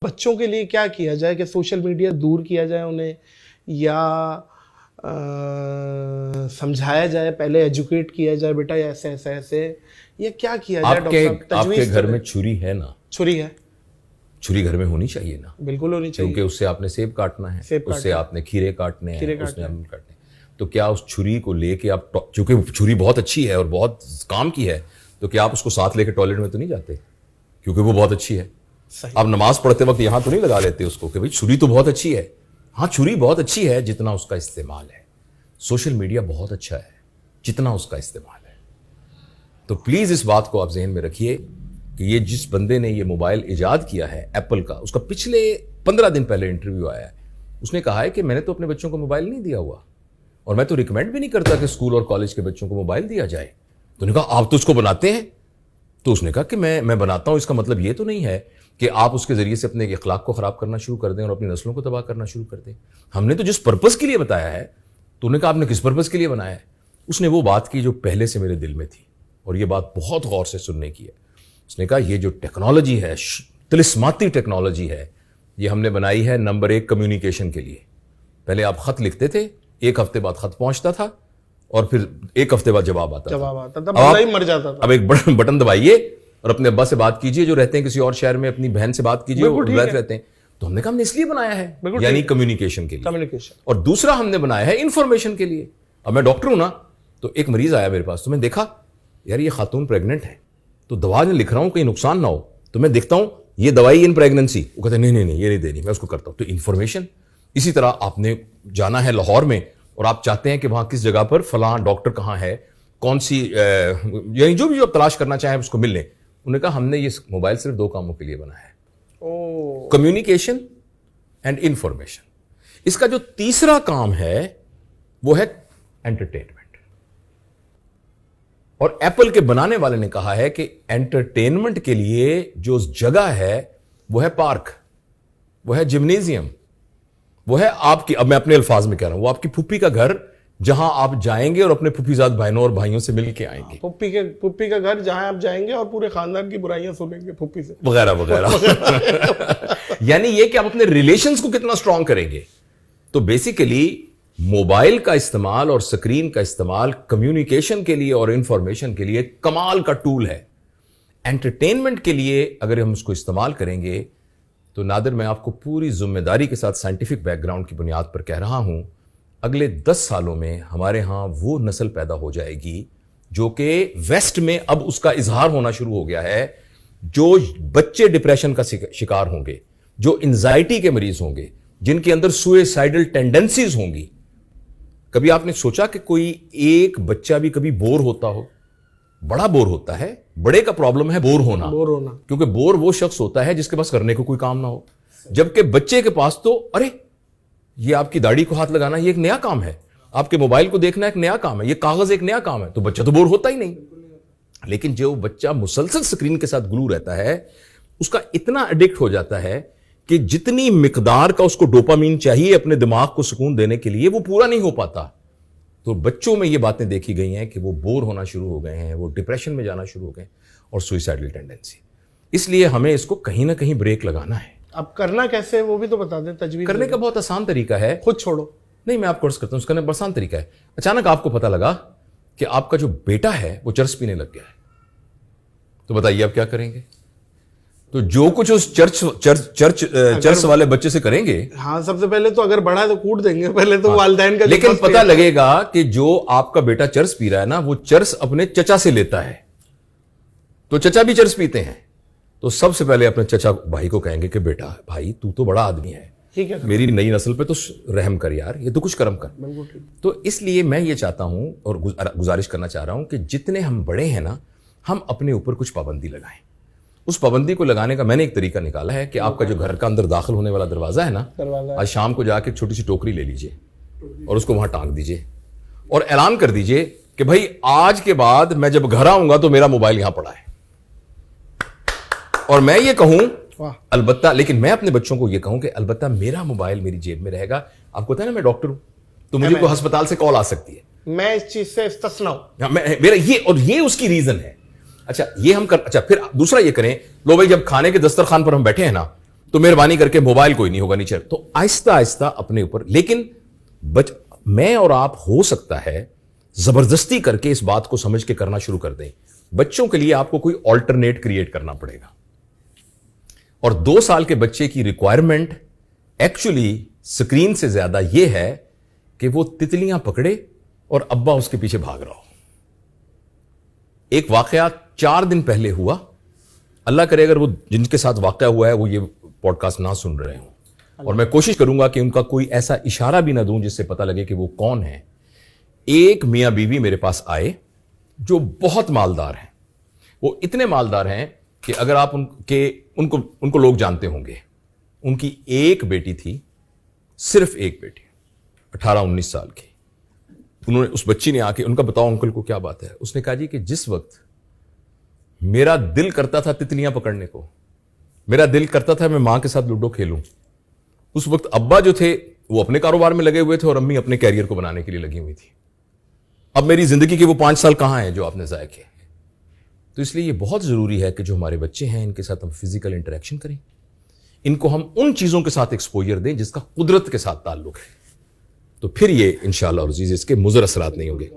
بچوں کے لیے کیا کیا جائے کہ سوشل میڈیا دور کیا جائے انہیں، یا سمجھایا جائے، پہلے ایجوکیٹ کیا جائے بیٹا ایسے ایسے ایسے، یا کیا کیا جائے؟ ڈاکٹر صاحب آپ کے گھر میں چھری ہے نا؟ چھری ہے، چھری گھر میں ہونی چاہیے نا؟ بالکل ہونی چاہیے، کیونکہ اس سے آپ نے سیب کاٹنا ہے، اس سے آپ نے کھیرے کاٹنے ہیں، اس نے امرود کاٹنے ہیں. تو کیا اس چھری کو لے کے آپ، چونکہ چھری بہت اچھی ہے اور بہت کام کی ہے، تو کیا آپ اس کو ساتھ لے کے ٹوائلٹ میں تو نہیں جاتے کیونکہ وہ بہت اچھی ہے؟ آپ نماز پڑھتے وقت یہاں تو نہیں لگا لیتے اس کو کہ بھائی چھری تو بہت اچھی ہے. ہاں چھری بہت اچھی ہے جتنا اس کا استعمال ہے. سوشل میڈیا بہت اچھا ہے جتنا اس کا استعمال ہے. تو پلیز اس بات کو آپ ذہن میں رکھیے کہ یہ جس بندے نے یہ موبائل ایجاد کیا ہے ایپل کا، اس کا پچھلے 15 دن پہلے انٹرویو آیا ہے. اس نے کہا ہے کہ میں نے تو اپنے بچوں کو موبائل نہیں دیا ہوا، اور میں تو ریکمینڈ بھی نہیں کرتا کہ اسکول اور کالج کے بچوں کو موبائل دیا جائے. تو نے کہا آپ تو اس کو بناتے ہیں. تو اس نے کہا کہ میں بناتا ہوں، اس کا مطلب یہ تو نہیں ہے کہ آپ اس کے ذریعے سے اپنے اخلاق کو خراب کرنا شروع کر دیں اور اپنی نسلوں کو تباہ کرنا شروع کر دیں. ہم نے تو جس پرپس کے لیے بتایا ہے. تو انہوں نے کہا آپ نے کس پرپس کے لیے بنایا ہے؟ اس نے وہ بات کی جو پہلے سے میرے دل میں تھی، اور یہ بات بہت غور سے سننے کی ہے. اس نے کہا یہ جو ٹیکنالوجی ہے، طلسماتی ٹیکنالوجی ہے، یہ ہم نے بنائی ہے نمبر 1 کمیونیکیشن کے لیے. پہلے آپ خط لکھتے تھے، 1 ہفتے بعد خط پہنچتا تھا، اور پھر 1 ہفتے بعد جواب آتا تھا، بندہ ہی مر جاتا تھا. اب ایک بٹن دبائیے اور اپنے ابا سے بات کیجئے جو رہتے ہیں کسی اور شہر میں، اپنی بہن سے بات کیجئے وہ رہتے ہیں. تو ہم نے کہا ہم نے اس لیے بنایا ہے، یعنی کمیونیکیشن کے لیے. اور دوسرا ہم نے بنایا ہے انفارمیشن کے لیے. اب میں ڈاکٹر ہوں نا، تو ایک مریض آیا میرے پاس، تو میں دیکھا یار یہ خاتون پریگننٹ ہے، تو دوا میں لکھ رہا ہوں کہیں نقصان نہ ہو، تو میں دیکھتا ہوں یہ دوائی ان پریگننسی، وہ کہتے ہیں نہیں یہ نہیں دینی، میں اس کو کرتا ہوں. تو انفارمیشن. اسی طرح آپ نے جانا ہے لاہور میں، اور آپ چاہتے ہیں کہ وہاں کس جگہ پر فلاں ڈاکٹر کہاں ہے، کون سی یعنی جو بھی آپ تلاش کرنا چاہیں اس کو مل لیں. انہوں نے کہا ہم نے یہ موبائل صرف 2 کاموں کے لیے بنایا ہے، کمیونیکیشن اینڈ انفارمیشن. اس کا جو تیسرا کام ہے وہ ہے انٹرٹینمنٹ. اور ایپل کے بنانے والے نے کہا ہے کہ انٹرٹینمنٹ کے لیے جو جگہ ہے وہ ہے پارک، وہ ہے جمنیزیم، وہ ہے آپ کی، اب میں اپنے الفاظ میں کہہ رہا ہوں، وہ آپ کی پھوپھی کا گھر جہاں آپ جائیں گے اور اپنے پھوپھی زاد بہنوں اور بھائیوں سے مل کے آئیں گے. پھوپھی کا گھر جہاں آپ جائیں گے اور پورے خاندان کی برائیاں سنیں گے پھوپھی سے، وغیرہ وغیرہ. یعنی یہ کہ آپ اپنے ریلیشنز کو کتنا اسٹرانگ کریں گے. تو بیسیکلی موبائل کا استعمال اور سکرین کا استعمال کمیونیکیشن کے لیے اور انفارمیشن کے لیے کمال کا ٹول ہے. انٹرٹینمنٹ کے لیے اگر ہم اس کو استعمال کریں گے تو نادر میں آپ کو پوری ذمہ داری کے ساتھ سائنٹیفک بیک گراؤنڈ کی بنیاد پر کہہ رہا ہوں، اگلے 10 سالوں میں ہمارے ہاں وہ نسل پیدا ہو جائے گی جو کہ ویسٹ میں اب اس کا اظہار ہونا شروع ہو گیا ہے، جو بچے ڈپریشن کا شکار ہوں گے، جو انزائٹی کے مریض ہوں گے، جن کے اندر سوئسائڈل ٹینڈنسیز ہوں گی. کبھی آپ نے سوچا کہ کوئی ایک بچہ بھی کبھی بور ہوتا ہو؟ بڑا بور ہوتا ہے. بڑے کا پرابلم ہے بور ہونا، کیونکہ بور وہ شخص ہوتا ہے جس کے پاس کرنے کو کوئی کام نہ ہو. جبکہ بچے کے پاس تو ارے یہ آپ کی داڑھی کو ہاتھ لگانا یہ ایک نیا کام ہے، آپ کے موبائل کو دیکھنا ایک نیا کام ہے، یہ کاغذ ایک نیا کام ہے. تو بچہ تو بور ہوتا ہی نہیں. لیکن جو بچہ مسلسل سکرین کے ساتھ گلو رہتا ہے، اس کا اتنا ایڈکٹ ہو جاتا ہے کہ جتنی مقدار کا اس کو ڈوپامین چاہیے اپنے دماغ کو سکون دینے کے لیے وہ پورا نہیں ہو پاتا. تو بچوں میں یہ باتیں دیکھی گئی ہیں کہ وہ بور ہونا شروع ہو گئے ہیں، وہ ڈپریشن میں جانا شروع ہو گئے اور سوئسائڈل ٹینڈنسی. اس لیے ہمیں اس کو کہیں نہ کہیں بریک لگانا ہے. اب کرنا کیسے وہ بھی تو بتا دیں. تجویز کرنے کا بہت آسان طریقہ ہے، خود چھوڑو. نہیں میں آپ کو عرض کرتا ہوں، اس کا بہت آسان طریقہ ہے. اچانک آپ کو پتہ لگا کہ آپ کا جو بیٹا ہے وہ چرس پینے لگ گیا ہے، تو بتائیے آپ کیا کریں گے؟ تو جو کچھ اس چرچ والے بچے سے کریں گے، ہاں سب سے پہلے تو اگر بڑا ہے تو کوٹ دیں گے پہلے تو والدین کا. لیکن پتہ لگے گا کہ جو آپ کا بیٹا چرس پی رہا ہے نا، وہ چرس اپنے چچا سے لیتا ہے، تو چچا بھی چرس پیتے ہیں. تو سب سے پہلے اپنے چچا بھائی کو کہیں گے کہ بیٹا بھائی تو بڑا آدمی ہے، میری نئی نسل پہ تو رحم کر یار، یہ تو کچھ کرم کر. تو اس لیے میں یہ چاہتا ہوں اور گزارش کرنا چاہ رہا ہوں کہ جتنے ہم بڑے ہیں نا، ہم اپنے اوپر کچھ پابندی لگائیں. اس پابندی کو لگانے کا میں نے ایک طریقہ نکالا ہے کہ آپ کا جو گھر کا اندر داخل ہونے والا دروازہ ہے نا، آج شام کو جا کے چھوٹی سی ٹوکری لے لیجئے اور اس کو وہاں ٹانگ دیجئے اور اعلان کر دیجئے کہ بھائی آج کے بعد میں جب گھر آؤں گا تو میرا موبائل یہاں پڑا ہے. اور میں یہ کہوں البتہ، لیکن میں اپنے بچوں کو یہ کہوں کہ البتہ میرا موبائل میری جیب میں رہے گا. آپ کو پتہ ہے نا میں ڈاکٹر ہوں، تو مجھے کوئی ہسپتال سے کال آ سکتی ہے، میں اس چیز سے استثنا ہوں. میرا یہ اس کی ریزن ہے. اچھا یہ ہم اچھا پھر دوسرا یہ کریں، لو بھائی جب کھانے کے دسترخوان پر ہم بیٹھے ہیں نا، تو مہربانی کر کے موبائل کوئی نہیں ہوگا نیچے. تو آہستہ آہستہ اپنے اوپر, لیکن میں اور آپ ہو سکتا ہے زبردستی کر کے اس بات کو سمجھ کے کرنا شروع کر دیں. بچوں کے لیے آپ کو کوئی آلٹرنیٹ کریٹ کرنا پڑے گا. اور 2 سال کے بچے کی ریکوائرمنٹ ایکچولی سکرین سے زیادہ یہ ہے کہ وہ تتلیاں پکڑے اور ابا اس کے پیچھے بھاگ رہا ہو. ایک واقعہ 4 دن پہلے ہوا, اللہ کرے اگر وہ جن کے ساتھ واقعہ ہوا ہے وہ یہ پوڈ کاسٹ نہ سن رہے ہوں, اور میں کوشش کروں گا کہ ان کا کوئی ایسا اشارہ بھی نہ دوں جس سے پتہ لگے کہ وہ کون ہے. ایک میاں بیوی میرے پاس آئے جو بہت مالدار ہیں. وہ اتنے مالدار ہیں کہ اگر آپ ان کو لوگ جانتے ہوں گے. ان کی ایک بیٹی تھی, صرف ایک بیٹی, 18-19 سال کی. انہوں نے, اس بچی نے آ کے, ان کا بتاؤ انکل کو کیا بات ہے. اس نے کہا جی کہ جس وقت میرا دل کرتا تھا تتلیاں پکڑنے کو, میرا دل کرتا تھا میں ماں کے ساتھ لوڈو کھیلوں, اس وقت ابا جو تھے وہ اپنے کاروبار میں لگے ہوئے تھے اور امی اپنے کیریئر کو بنانے کے لیے لگی ہوئی تھی. اب میری زندگی کے وہ 5 سال کہاں ہیں جو آپ نے ضائع کیے. تو اس لیے یہ بہت ضروری ہے کہ جو ہمارے بچے ہیں ان کے ساتھ ہم فزیکل انٹریکشن کریں, ان کو ہم ان چیزوں کے ساتھ ایکسپوجر دیں جس کا قدرت کے ساتھ تعلق ہے. تو پھر یہ انشاءاللہ عزیز اس کے مضر اثرات نہیں ہوں گے.